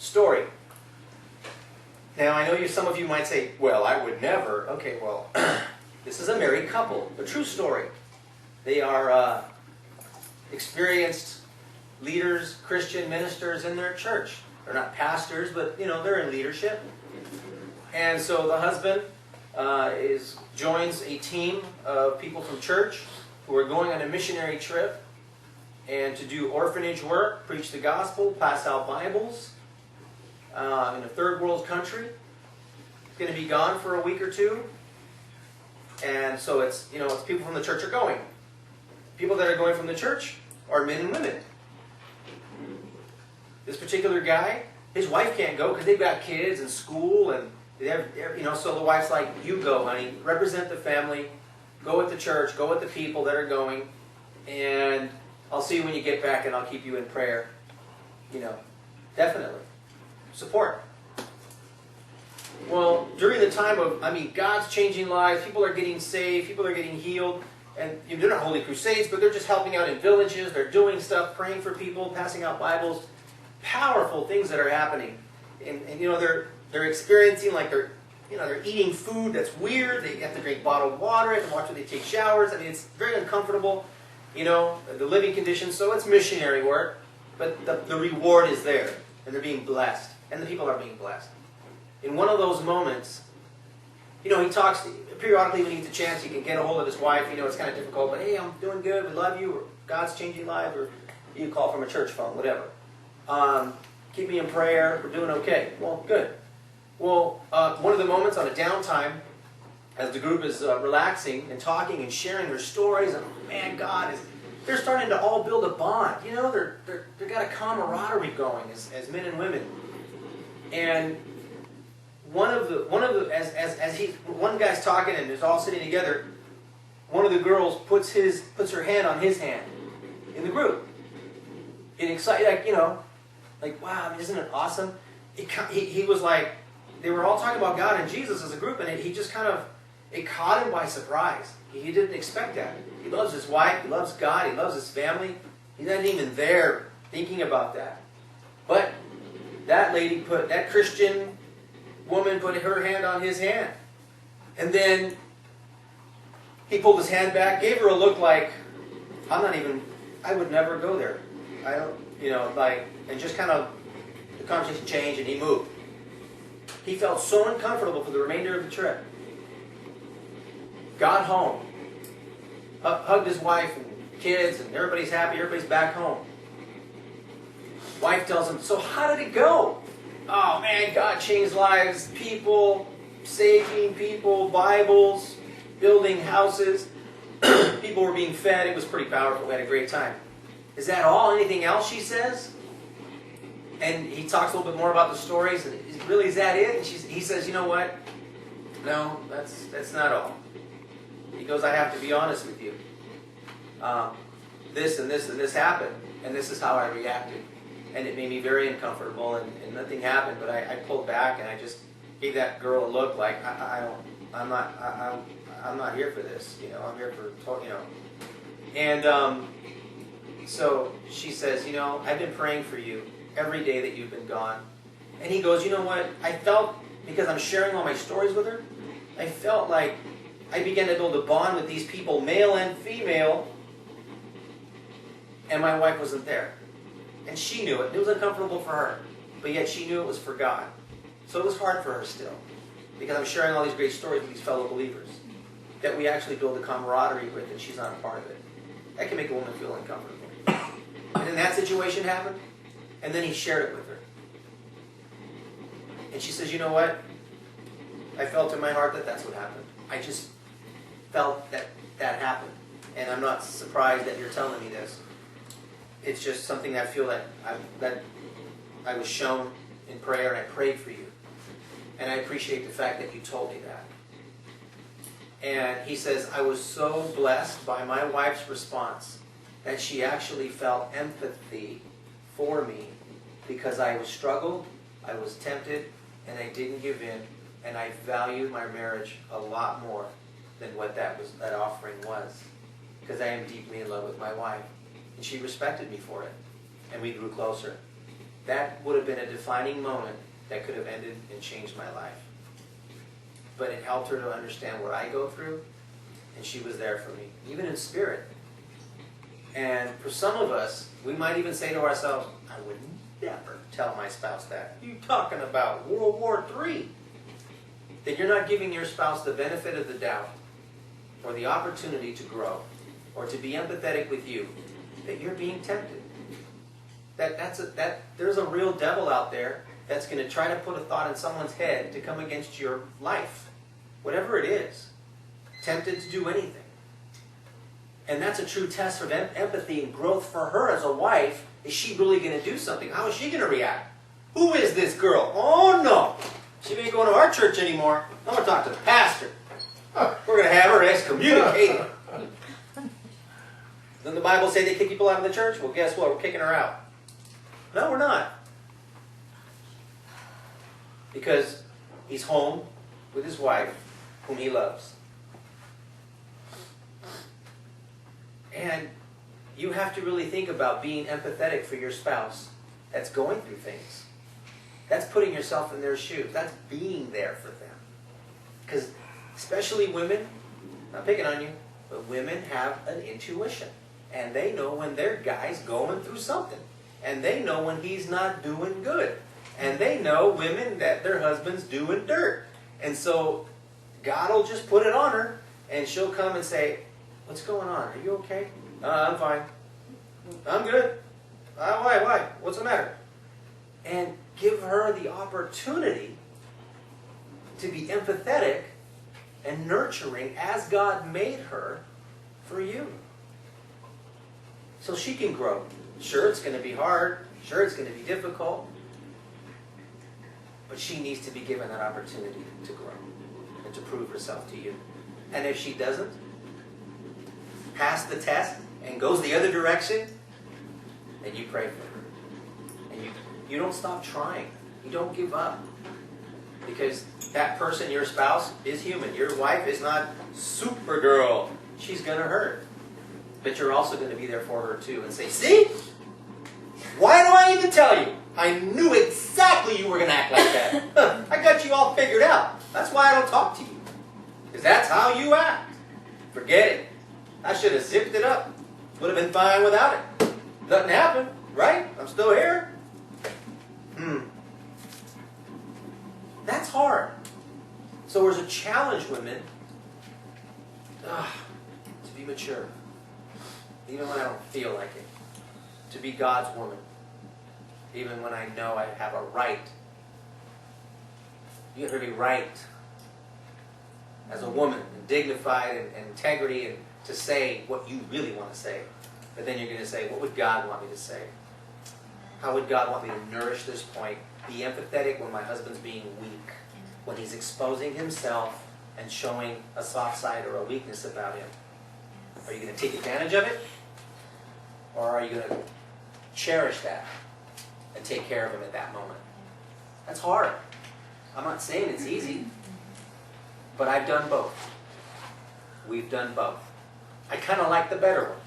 story. Now, I know some of you might say, well, I would never. Okay, well, this is a married couple. A true story. They are experienced leaders, Christian ministers in their church. They're not pastors, but, they're in leadership. And so the husband joins a team of people from church who are going on a missionary trip and to do orphanage work, preach the gospel, pass out Bibles in a third world country. It's going to be gone for a week or two. And so it's people from the church are going. People that are going from the church are men and women. This particular guy, his wife can't go because they've got kids and school, and so the wife's like, you go, honey, represent the family, go with the church, go with the people that are going, and I'll see you when you get back, and I'll keep you in prayer. Definitely. Support. Well, during the time of, God's changing lives, people are getting saved, people are getting healed, and they're not holy crusades, but they're just helping out in villages, they're doing stuff, praying for people, passing out Bibles, powerful things that are happening. And they're experiencing like they're eating food that's weird, they have to drink bottled water, they have to watch when they take showers, it's very uncomfortable, the living conditions, so it's missionary work, but the reward is there, and they're being blessed, and the people are being blessed. In one of those moments, he talks, periodically when he gets a chance, he can get a hold of his wife, it's kind of difficult, but hey, I'm doing good, we love you, or God's changing lives, or you call from a church phone, whatever. Keep me in prayer, we're doing okay. Well, good. Well, one of the moments on a downtime, as the group is relaxing and talking and sharing their stories, and man, they're starting to all build a bond. They've got a camaraderie going as men and women. And one guy's talking and it's all sitting together, one of the girls puts her hand on his hand in the group. And excited, like, wow, isn't it awesome? He was like, they were all talking about God and Jesus as a group, and it caught him by surprise. He didn't expect that. He loves his wife, he loves God, he loves his family. He's not even there thinking about that. But that Christian woman put her hand on his hand. And then he pulled his hand back, gave her a look like, I would never go there. I don't, and just the conversation changed and he moved. He felt so uncomfortable for the remainder of the trip. Got home, hugged his wife and kids, and everybody's happy, everybody's back home. Wife tells him, so how did it go? Oh man, God changed lives, people, saving people, Bibles, building houses. People were being fed, it was pretty powerful, we had a great time. Is that all? Anything else, she says? And he talks a little bit more about the stories. And really, is that it? And he says, you know what? No, that's not all. He goes, I have to be honest with you. This and this and this happened, and this is how I reacted. And it made me very uncomfortable, and nothing happened, but I pulled back, and I just gave that girl a look like, I'm not here for this. I'm here for, And so she says, I've been praying for you every day that you've been gone. And he goes, you know what? I felt, because I'm sharing all my stories with her, I felt like I began to build a bond with these people, male and female, and my wife wasn't there. And she knew it. It was uncomfortable for her. But yet she knew it was for God. So it was hard for her still. Because I'm sharing all these great stories with these fellow believers that we actually build a camaraderie with, and she's not a part of it. That can make a woman feel uncomfortable. And then that situation happened, and then he shared it with her. And she says, you know what? I felt in my heart that that's what happened. I just felt that happened. And I'm not surprised that you're telling me this. It's just something that I feel that I was shown in prayer, and I prayed for you. And I appreciate the fact that you told me that. And he says, I was so blessed by my wife's response that she actually felt empathy for me because I was struggled, I was tempted, and I didn't give in, and I valued my marriage a lot more than what that offering was, because I am deeply in love with my wife. And she respected me for it, and we grew closer. that would have been a defining moment that could have ended and changed my life. But it helped her to understand what I go through, and she was there for me, even in spirit. And for some of us, we might even say to ourselves, I would never tell my spouse that. You're talking about World War III. That you're not giving your spouse the benefit of the doubt or the opportunity to grow or to be empathetic with you, that you're being tempted. There's a real devil out there that's going to try to put a thought in someone's head to come against your life, whatever it is, tempted to do anything. And that's a true test of empathy and growth for her as a wife. Is she really going to do something? How is she going to react? Who is this girl? Oh no! She ain't going to our church anymore. I'm going to talk to the pastor. We're going to have her excommunicated. Doesn't the Bible say they kick people out of the church? Well, guess what? We're kicking her out. No, we're not. Because he's home with his wife, whom he loves. And you have to really think about being empathetic for your spouse that's going through things. That's putting yourself in their shoes. That's being there for them. Because especially women, not picking on you, but women have an intuition. And they know when their guy's going through something. And they know when he's not doing good. And they know, women, that their husband's doing dirt. And so God will just put it on her, and she'll come and say, what's going on? Are you okay? I'm fine. I'm good. Why? What's the matter? And give her the opportunity to be empathetic and nurturing as God made her for you. So she can grow. Sure, it's going to be hard. Sure, it's going to be difficult. But she needs to be given that opportunity to grow and to prove herself to you. And if she doesn't pass the test and goes the other direction, then you pray for her. And you don't stop trying. You don't give up. Because that person, your spouse, is human. Your wife is not Supergirl. She's going to hurt. But you're also going to be there for her too and say, see? Why do I even tell you? I knew exactly you were going to act like that. I got you all figured out. That's why I don't talk to you. Because that's how you act. Forget it. I should have zipped it up. Would have been fine without it. Nothing happened, right? I'm still here. That's hard. So there's a challenge, women, to be mature. Even when I don't feel like it. To be God's woman. Even when I know I have a right. You have every right as a woman, and dignified and integrity, and to say what you really want to say. But then you're going to say, what would God want me to say? How would God want me to nourish this point? Be empathetic when my husband's being weak. When he's exposing himself and showing a soft side or a weakness about him. Are you going to take advantage of it? Or are you going to cherish that and take care of him at that moment? That's hard. I'm not saying it's easy. But I've done both. We've done both. I kind of like the better one.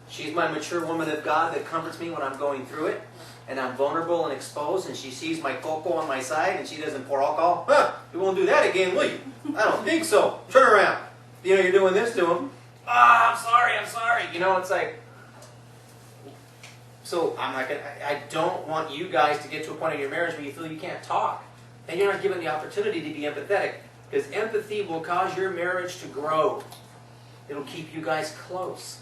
She's my mature woman of God that comforts me when I'm going through it. And I'm vulnerable and exposed, and she sees my cocoa on my side, and she doesn't pour alcohol. You won't do that again, will you? I don't think so. Turn around. You know, you're doing this to him. I'm sorry. You know, it's like... So I'm not gonna... I don't want you guys to get to a point in your marriage where you feel you can't talk. And you're not given the opportunity to be empathetic. Because empathy will cause your marriage to grow. It'll keep you guys close.